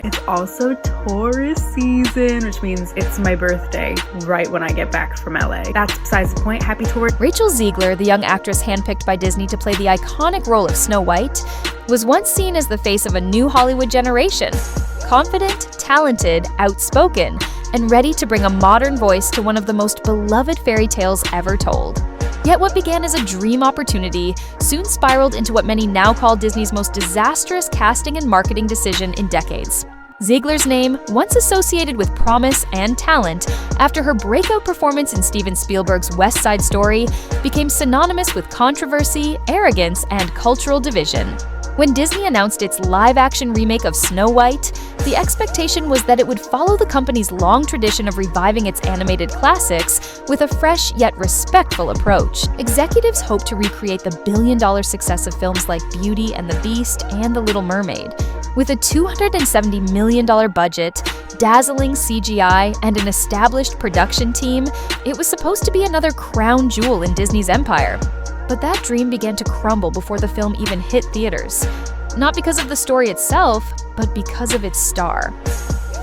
It's also Taurus season, which means it's my birthday right when I get back from LA. That's besides the point. Happy Taurus. Rachel Zegler, the young actress handpicked by Disney to play the iconic role of Snow White, was once seen as the face of a new Hollywood generation. Confident, talented, outspoken, and ready to bring a modern voice to one of the most beloved fairy tales ever told. Yet what began as a dream opportunity soon spiraled into what many now call Disney's most disastrous casting and marketing decision in decades. Zegler's name, once associated with promise and talent after her breakout performance in Steven Spielberg's West Side Story, became synonymous with controversy, arrogance, and cultural division. When Disney announced its live-action remake of Snow White, the expectation was that it would follow the company's long tradition of reviving its animated classics with a fresh yet respectful approach. Executives hoped to recreate the billion-dollar success of films like Beauty and the Beast and The Little Mermaid. With a $270 million budget, dazzling CGI, and an established production team, it was supposed to be another crown jewel in Disney's empire. But that dream began to crumble before the film even hit theaters. Not because of the story itself, but because of its star.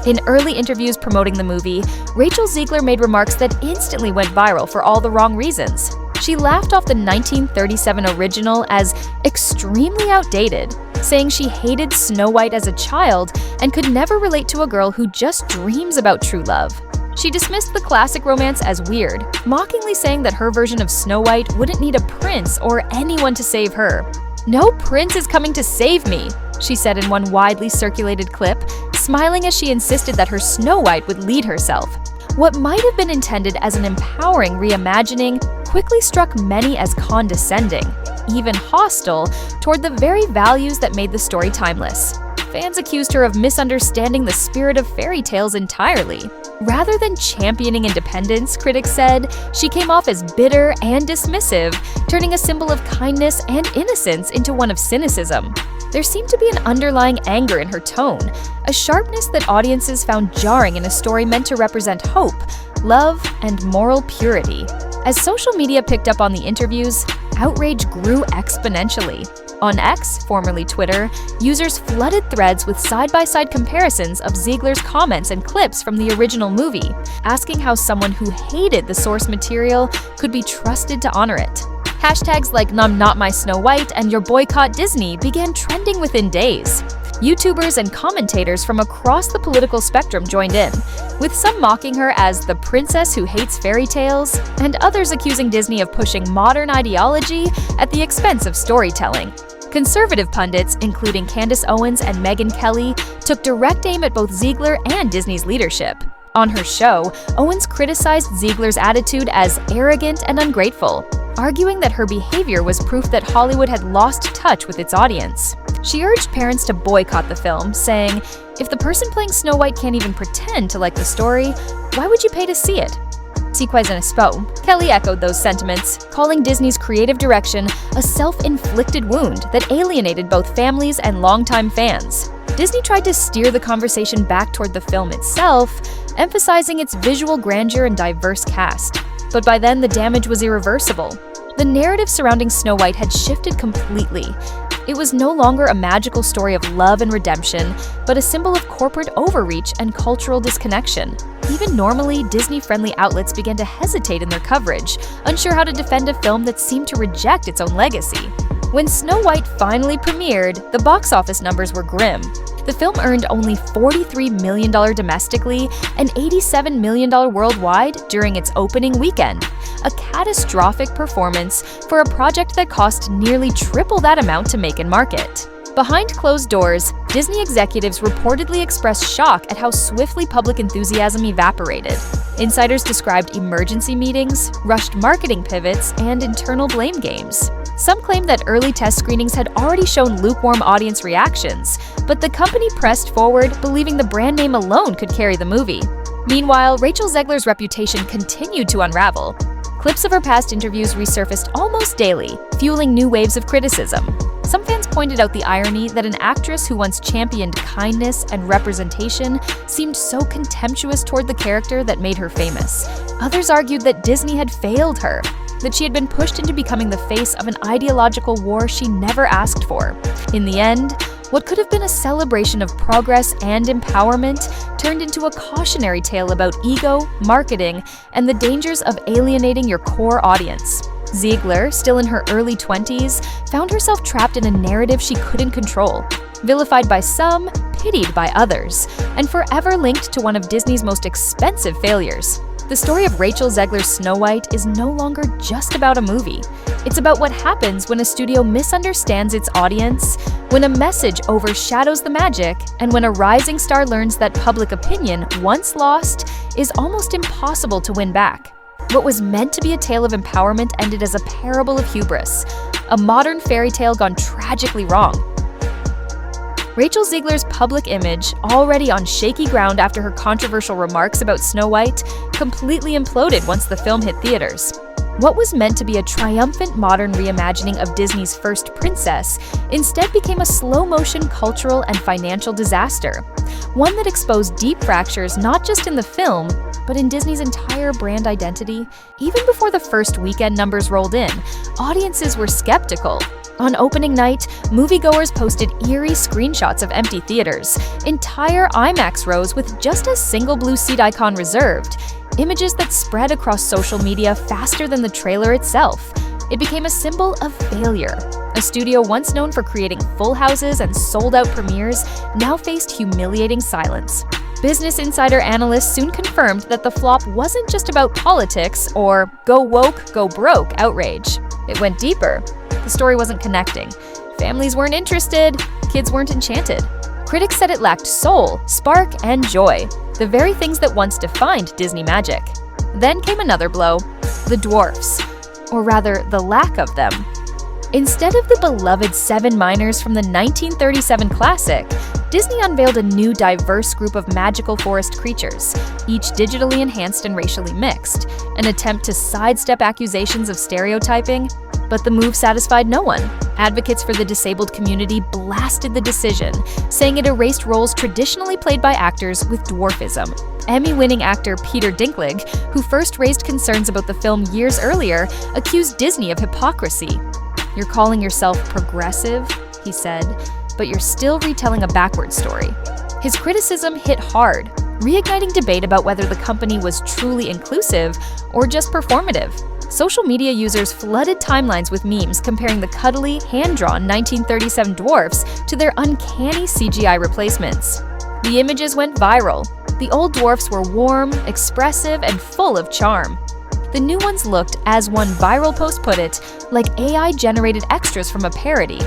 In early interviews promoting the movie, Rachel Zegler made remarks that instantly went viral for all the wrong reasons. She laughed off the 1937 original as extremely outdated, saying she hated Snow White as a child and could never relate to a girl who just dreams about true love. She dismissed the classic romance as weird, mockingly saying that her version of Snow White wouldn't need a prince or anyone to save her. "No prince is coming to save me," she said in one widely circulated clip, smiling as she insisted that her Snow White would lead herself. What might have been intended as an empowering reimagining quickly struck many as condescending, even hostile, toward the very values that made the story timeless. Fans accused her of misunderstanding the spirit of fairy tales entirely. Rather than championing independence, critics said, she came off as bitter and dismissive, turning a symbol of kindness and innocence into one of cynicism. There seemed to be an underlying anger in her tone, a sharpness that audiences found jarring in a story meant to represent hope, love, and moral purity. As social media picked up on the interviews, outrage grew exponentially. On X, formerly Twitter, users flooded threads with side-by-side comparisons of Zegler's comments and clips from the original movie, asking how someone who hated the source material could be trusted to honor it. Hashtags like "I'm not my Snow White" and "Your boycott Disney" began trending within days. YouTubers and commentators from across the political spectrum joined in, with some mocking her as the princess who hates fairy tales, and others accusing Disney of pushing modern ideology at the expense of storytelling. Conservative pundits, including Candace Owens and Megyn Kelly, took direct aim at both Zegler and Disney's leadership. On her show, Owens criticized Zegler's attitude as arrogant and ungrateful, arguing that her behavior was proof that Hollywood had lost touch with its audience. She urged parents to boycott the film, saying, "If the person playing Snow White can't even pretend to like the story, why would you pay to see it?" Si quais un espo, Kelly echoed those sentiments, calling Disney's creative direction a self-inflicted wound that alienated both families and longtime fans. Disney tried to steer the conversation back toward the film itself, emphasizing its visual grandeur and diverse cast. But by then, the damage was irreversible. The narrative surrounding Snow White had shifted completely. It was no longer a magical story of love and redemption, but a symbol of corporate overreach and cultural disconnection. Even normally Disney-friendly outlets began to hesitate in their coverage, unsure how to defend a film that seemed to reject its own legacy. When Snow White finally premiered, the box office numbers were grim. The film earned only $43 million domestically and $87 million worldwide during its opening weekend, a catastrophic performance for a project that cost nearly triple that amount to make and market. Behind closed doors, Disney executives reportedly expressed shock at how swiftly public enthusiasm evaporated. Insiders described emergency meetings, rushed marketing pivots, and internal blame games. Some claimed that early test screenings had already shown lukewarm audience reactions, but the company pressed forward, believing the brand name alone could carry the movie. Meanwhile, Rachel Zegler's reputation continued to unravel. Clips of her past interviews resurfaced almost daily, fueling new waves of criticism. Some fans pointed out the irony that an actress who once championed kindness and representation seemed so contemptuous toward the character that made her famous. Others argued that Disney had failed her, that she had been pushed into becoming the face of an ideological war she never asked for. In the end, What could have been a celebration of progress and empowerment turned into a cautionary tale about ego, marketing, and the dangers of alienating your core audience. Zegler, still in her early 20s, found herself trapped in a narrative she couldn't control, vilified by some, pitied by others, and forever linked to one of Disney's most expensive failures. The story of Rachel Zegler's Snow White is no longer just about a movie. It's about what happens when a studio misunderstands its audience, when a message overshadows the magic, and when a rising star learns that public opinion, once lost, is almost impossible to win back. What was meant to be a tale of empowerment ended as a parable of hubris, a modern fairy tale gone tragically wrong. Rachel Zegler's public image, already on shaky ground after her controversial remarks about Snow White, completely imploded once the film hit theaters. What was meant to be a triumphant modern reimagining of Disney's first princess instead became a slow-motion cultural and financial disaster, one that exposed deep fractures not just in the film, but in Disney's entire brand identity. Even before the first weekend numbers rolled in, audiences were skeptical. On opening night, moviegoers posted eerie screenshots of empty theaters, entire IMAX rows with just a single blue seat icon reserved, images that spread across social media faster than the trailer itself. It became a symbol of failure. A studio once known for creating full houses and sold-out premieres now faced humiliating silence. Business Insider analysts soon confirmed that the flop wasn't just about politics or go woke, go broke outrage. It went deeper. The story wasn't connecting. Families weren't interested. Kids weren't enchanted. Critics said it lacked soul, spark, and joy, the very things that once defined Disney magic. Then came another blow, the dwarfs, or rather, the lack of them. Instead of the beloved 7 miners from the 1937 classic, Disney unveiled a new diverse group of magical forest creatures, each digitally enhanced and racially mixed, an attempt to sidestep accusations of stereotyping. But the move satisfied no one. Advocates for the disabled community blasted the decision, saying it erased roles traditionally played by actors with dwarfism. Emmy-winning actor Peter Dinklage, who first raised concerns about the film years earlier, accused Disney of hypocrisy. "You're calling yourself progressive," he said, "but you're still retelling a backwards story." His criticism hit hard, reigniting debate about whether the company was truly inclusive or just performative. Social media users flooded timelines with memes comparing the cuddly, hand-drawn 1937 dwarfs to their uncanny CGI replacements. The images went viral. The old dwarfs were warm, expressive, and full of charm. The new ones looked, as one viral post put it, like AI-generated extras from a parody.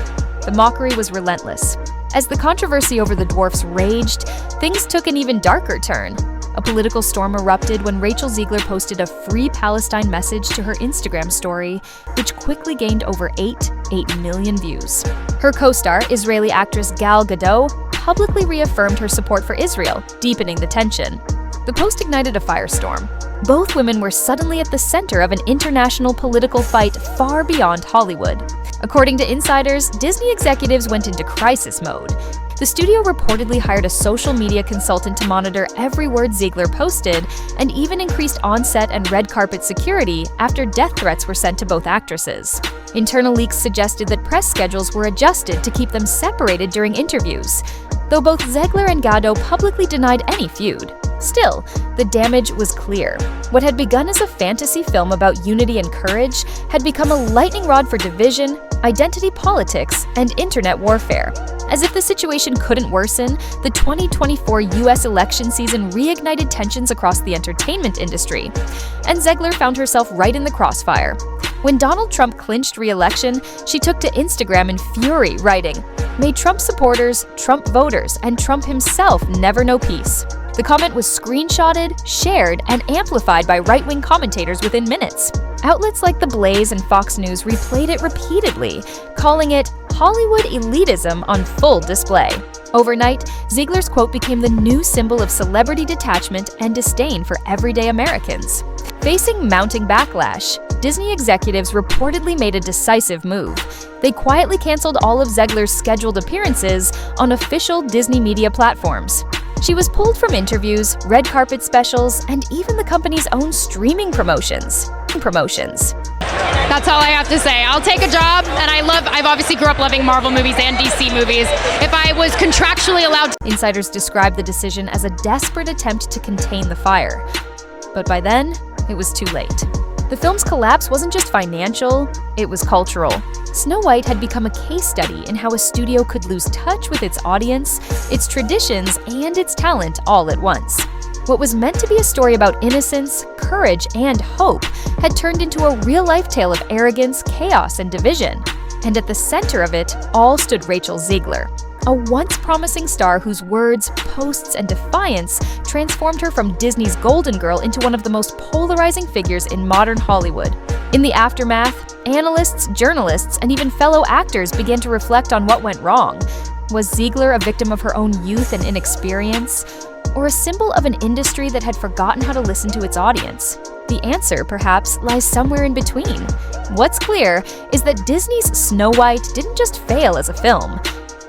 The mockery was relentless. As the controversy over the dwarfs raged, things took an even darker turn. A political storm erupted when Rachel Zegler posted a Free Palestine message to her Instagram story, which quickly gained over 8 million views. Her co-star, Israeli actress Gal Gadot, publicly reaffirmed her support for Israel, deepening the tension. The post ignited a firestorm. Both women were suddenly at the center of an international political fight far beyond Hollywood. According to insiders, Disney executives went into crisis mode. The studio reportedly hired a social media consultant to monitor every word Zegler posted, and even increased on-set and red carpet security after death threats were sent to both actresses. Internal leaks suggested that press schedules were adjusted to keep them separated during interviews, though both Zegler and Gadot publicly denied any feud. Still, the damage was clear. What had begun as a fantasy film about unity and courage had become a lightning rod for division, identity politics, and internet warfare. As if the situation couldn't worsen, the 2024 US election season reignited tensions across the entertainment industry, and Zegler found herself right in the crossfire. When Donald Trump clinched re-election, she took to Instagram in fury, writing, "May Trump supporters, Trump voters, and Trump himself never know peace." The comment was screenshotted, shared, and amplified by right-wing commentators within minutes. Outlets like The Blaze and Fox News replayed it repeatedly, calling it Hollywood elitism on full display. Overnight, Zegler's quote became the new symbol of celebrity detachment and disdain for everyday Americans. Facing mounting backlash, Disney executives reportedly made a decisive move. They quietly canceled all of Zegler's scheduled appearances on official Disney media platforms. She was pulled from interviews, red carpet specials, and even the company's own streaming promotions. That's all I have to say. I'll take a job, and I've obviously grew up loving Marvel movies and DC movies. If I was contractually allowed to... Insiders described the decision as a desperate attempt to contain the fire. But by then, it was too late. The film's collapse wasn't just financial, it was cultural. Snow White had become a case study in how a studio could lose touch with its audience, its traditions, and its talent all at once. What was meant to be a story about innocence, courage, and hope had turned into a real-life tale of arrogance, chaos, and division. And at the center of it all stood Rachel Zegler, a once promising star whose words, posts, and defiance transformed her from Disney's Golden Girl into one of the most polarizing figures in modern Hollywood. In the aftermath, analysts, journalists, and even fellow actors began to reflect on what went wrong. Was Zegler a victim of her own youth and inexperience, or a symbol of an industry that had forgotten how to listen to its audience? The answer, perhaps, lies somewhere in between. What's clear is that Disney's Snow White didn't just fail as a film.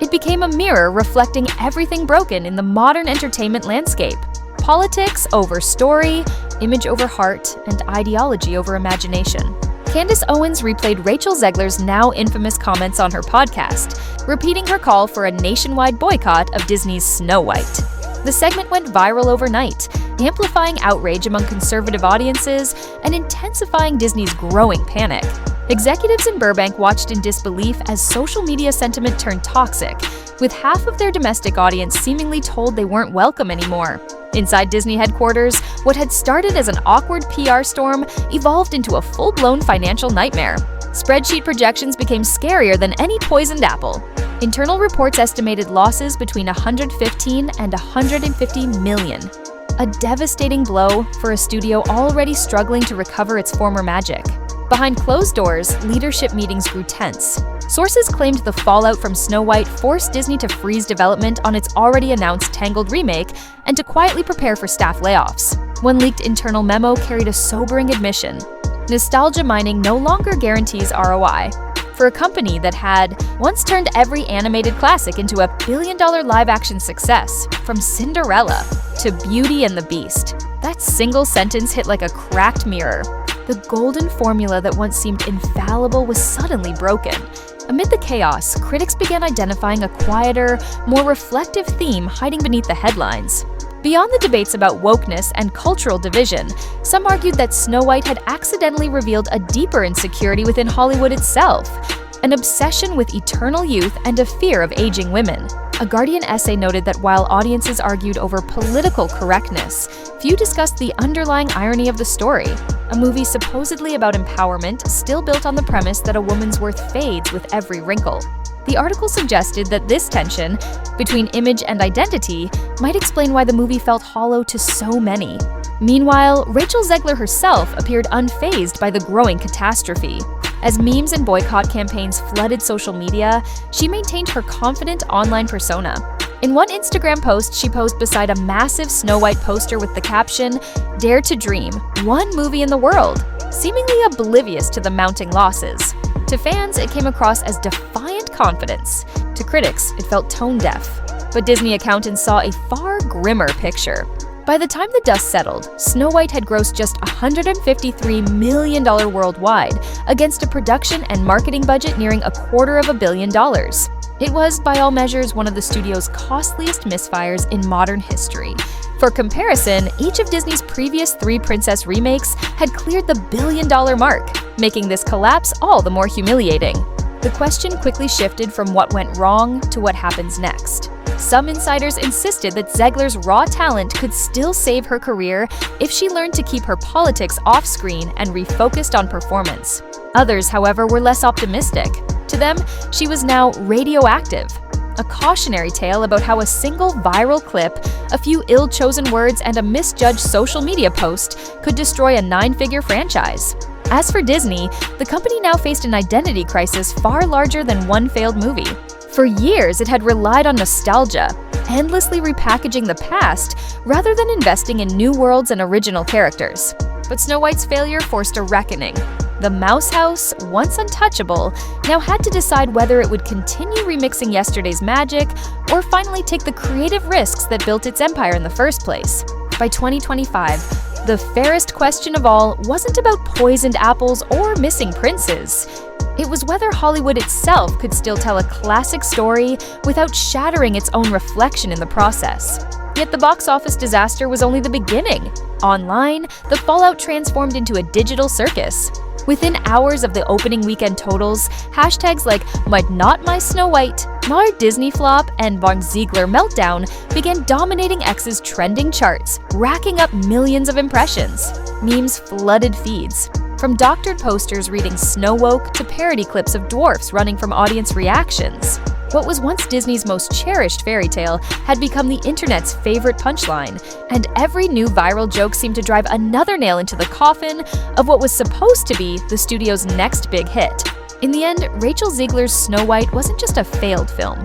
It became a mirror reflecting everything broken in the modern entertainment landscape. Politics over story, image over heart, and ideology over imagination. Candace Owens replayed Rachel Zegler's now infamous comments on her podcast, repeating her call for a nationwide boycott of Disney's Snow White. The segment went viral overnight, amplifying outrage among conservative audiences and intensifying Disney's growing panic. Executives in Burbank watched in disbelief as social media sentiment turned toxic, with half of their domestic audience seemingly told they weren't welcome anymore. Inside Disney headquarters, what had started as an awkward PR storm evolved into a full-blown financial nightmare. Spreadsheet projections became scarier than any poisoned apple. Internal reports estimated losses between 115 and 150 million. A devastating blow for a studio already struggling to recover its former magic. Behind closed doors, leadership meetings grew tense. Sources claimed the fallout from Snow White forced Disney to freeze development on its already announced Tangled remake and to quietly prepare for staff layoffs. One leaked internal memo carried a sobering admission. Nostalgia mining no longer guarantees ROI. For a company that had once turned every animated classic into a billion-dollar live-action success, from Cinderella to Beauty and the Beast, that single sentence hit like a cracked mirror. The golden formula that once seemed infallible was suddenly broken. Amid the chaos, critics began identifying a quieter, more reflective theme hiding beneath the headlines. Beyond the debates about wokeness and cultural division, some argued that Snow White had accidentally revealed a deeper insecurity within Hollywood itself, an obsession with eternal youth and a fear of aging women. A Guardian essay noted that while audiences argued over political correctness, few discussed the underlying irony of the story. A movie supposedly about empowerment, still built on the premise that a woman's worth fades with every wrinkle. The article suggested that this tension between image and identity might explain why the movie felt hollow to so many. Meanwhile, Rachel Zegler herself appeared unfazed by the growing catastrophe. As memes and boycott campaigns flooded social media, she maintained her confident online persona. In one Instagram post, she posed beside a massive Snow White poster with the caption, "Dare to dream, one movie in the world," seemingly oblivious to the mounting losses. To fans, it came across as defiant confidence. To critics, it felt tone-deaf. But Disney accountants saw a far grimmer picture. By the time the dust settled, Snow White had grossed just $153 million worldwide, against a production and marketing budget nearing $250 million. It was, by all measures, one of the studio's costliest misfires in modern history. For comparison, each of Disney's previous 3 princess remakes had cleared the billion-dollar mark, making this collapse all the more humiliating. The question quickly shifted from what went wrong to what happens next. Some insiders insisted that Zegler's raw talent could still save her career if she learned to keep her politics off-screen and refocused on performance. Others, however, were less optimistic. To them, she was now radioactive. A cautionary tale about how a single viral clip, a few ill-chosen words, and a misjudged social media post could destroy a 9-figure franchise. As for Disney, the company now faced an identity crisis far larger than one failed movie. For years, it had relied on nostalgia, endlessly repackaging the past rather than investing in new worlds and original characters. But Snow White's failure forced a reckoning. The Mouse House, once untouchable, now had to decide whether it would continue remixing yesterday's magic or finally take the creative risks that built its empire in the first place. By 2025, the fairest question of all wasn't about poisoned apples or missing princes. It was whether Hollywood itself could still tell a classic story without shattering its own reflection in the process. Yet the box office disaster was only the beginning. Online, the fallout transformed into a digital circus. Within hours of the opening weekend totals, hashtags like "Not My Snow White," "Mar Disney Flop," and "Von Ziegler Meltdown" began dominating X's trending charts, racking up millions of impressions. Memes flooded feeds. From doctored posters reading "Snow Woke" to parody clips of dwarfs running from audience reactions. What was once Disney's most cherished fairy tale had become the internet's favorite punchline, and every new viral joke seemed to drive another nail into the coffin of what was supposed to be the studio's next big hit. In the end, Rachel Zegler's Snow White wasn't just a failed film.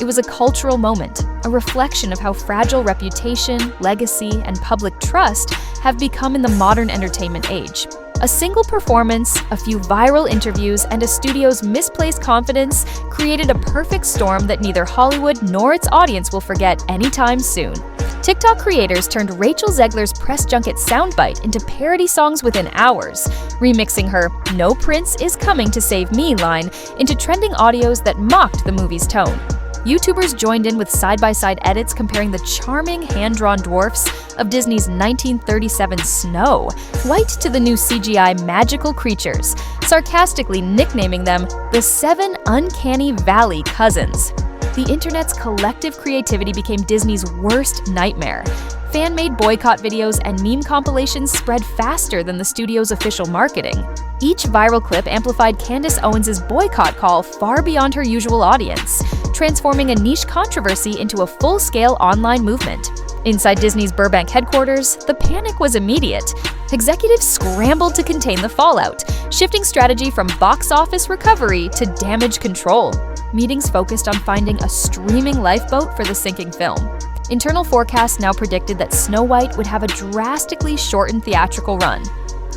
It was a cultural moment, a reflection of how fragile reputation, legacy, and public trust have become in the modern entertainment age. A single performance, a few viral interviews, and a studio's misplaced confidence created a perfect storm that neither Hollywood nor its audience will forget anytime soon. TikTok creators turned Rachel Zegler's press junket soundbite into parody songs within hours, remixing her "No Prince is Coming to Save Me" line into trending audios that mocked the movie's tone. YouTubers joined in with side-by-side edits comparing the charming hand-drawn dwarfs of Disney's 1937 Snow White to the new CGI magical creatures, sarcastically nicknaming them the 7 Uncanny Valley Cousins. The internet's collective creativity became Disney's worst nightmare. Fan-made boycott videos and meme compilations spread faster than the studio's official marketing. Each viral clip amplified Candace Owens' boycott call far beyond her usual audience, transforming a niche controversy into a full-scale online movement. Inside Disney's Burbank headquarters, the panic was immediate. Executives scrambled to contain the fallout, shifting strategy from box office recovery to damage control. Meetings focused on finding a streaming lifeboat for the sinking film. Internal forecasts now predicted that Snow White would have a drastically shortened theatrical run.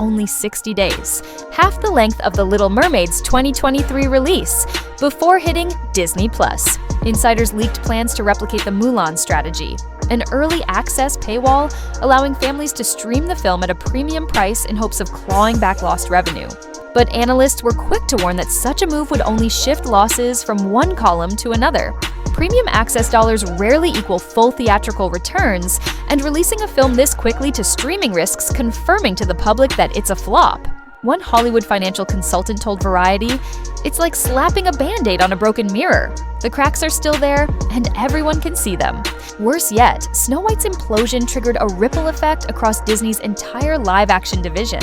Only 60 days, half the length of The Little Mermaid's 2023 release, before hitting Disney+. Insiders leaked plans to replicate the Mulan strategy, an early access paywall allowing families to stream the film at a premium price in hopes of clawing back lost revenue. But analysts were quick to warn that such a move would only shift losses from one column to another. Premium access dollars rarely equal full theatrical returns, and releasing a film this quickly to streaming risks confirming to the public that it's a flop. One Hollywood financial consultant told Variety, "It's like slapping a Band-Aid on a broken mirror. The cracks are still there, and everyone can see them." Worse yet, Snow White's implosion triggered a ripple effect across Disney's entire live-action division.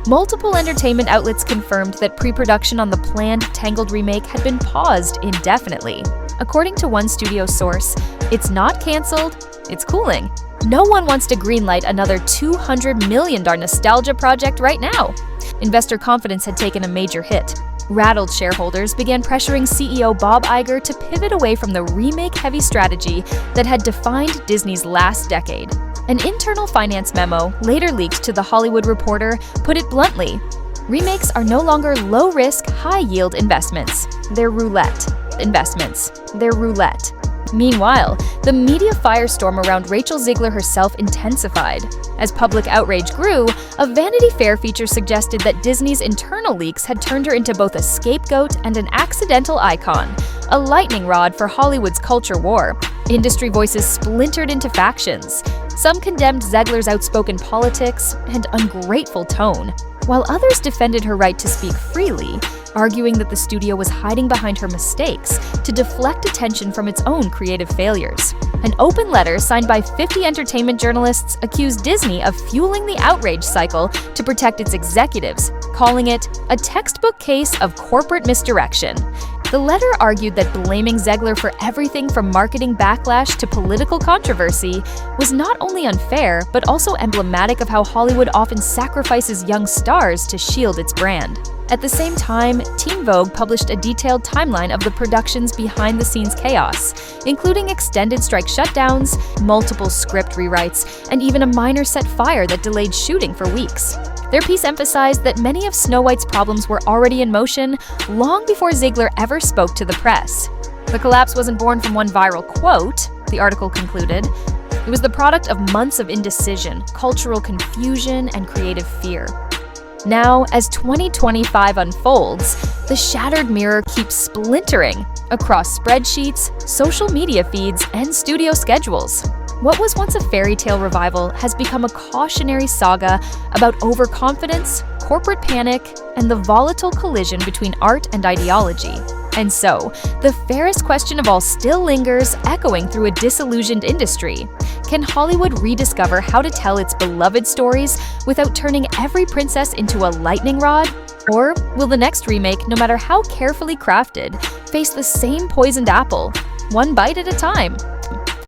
Multiple entertainment outlets confirmed that pre-production on the planned Tangled remake had been paused indefinitely. According to one studio source, "It's not canceled, it's cooling. No one wants to greenlight another $200 million nostalgia project right now." Investor confidence had taken a major hit. Rattled shareholders began pressuring CEO Bob Iger to pivot away from the remake-heavy strategy that had defined Disney's last decade. An internal finance memo, later leaked to The Hollywood Reporter, put it bluntly: remakes are no longer low-risk, high-yield investments. They're roulette. They're roulette. Meanwhile, the media firestorm around Rachel Zegler herself intensified. As public outrage grew, a Vanity Fair feature suggested that Disney's internal leaks had turned her into both a scapegoat and an accidental icon, a lightning rod for Hollywood's culture war. Industry voices splintered into factions. Some condemned Zegler's outspoken politics and ungrateful tone, while others defended her right to speak freely, arguing that the studio was hiding behind her mistakes to deflect attention from its own creative failures. An open letter signed by 50 entertainment journalists accused Disney of fueling the outrage cycle to protect its executives, calling it a textbook case of corporate misdirection. The letter argued that blaming Zegler for everything from marketing backlash to political controversy was not only unfair, but also emblematic of how Hollywood often sacrifices young stars to shield its brand. At the same time, Teen Vogue published a detailed timeline of the production's behind-the-scenes chaos, including extended strike shutdowns, multiple script rewrites, and even a minor set fire that delayed shooting for weeks. Their piece emphasized that many of Snow White's problems were already in motion long before Zegler ever spoke to the press. The collapse wasn't born from one viral quote, the article concluded. It was the product of months of indecision, cultural confusion, and creative fear. Now, as 2025 unfolds, the shattered mirror keeps splintering across spreadsheets, social media feeds, and studio schedules. What was once a fairy tale revival has become a cautionary saga about overconfidence, corporate panic, and the volatile collision between art and ideology. And so, the fairest question of all still lingers, echoing through a disillusioned industry. Can Hollywood rediscover how to tell its beloved stories without turning every princess into a lightning rod? Or will the next remake, no matter how carefully crafted, face the same poisoned apple, one bite at a time?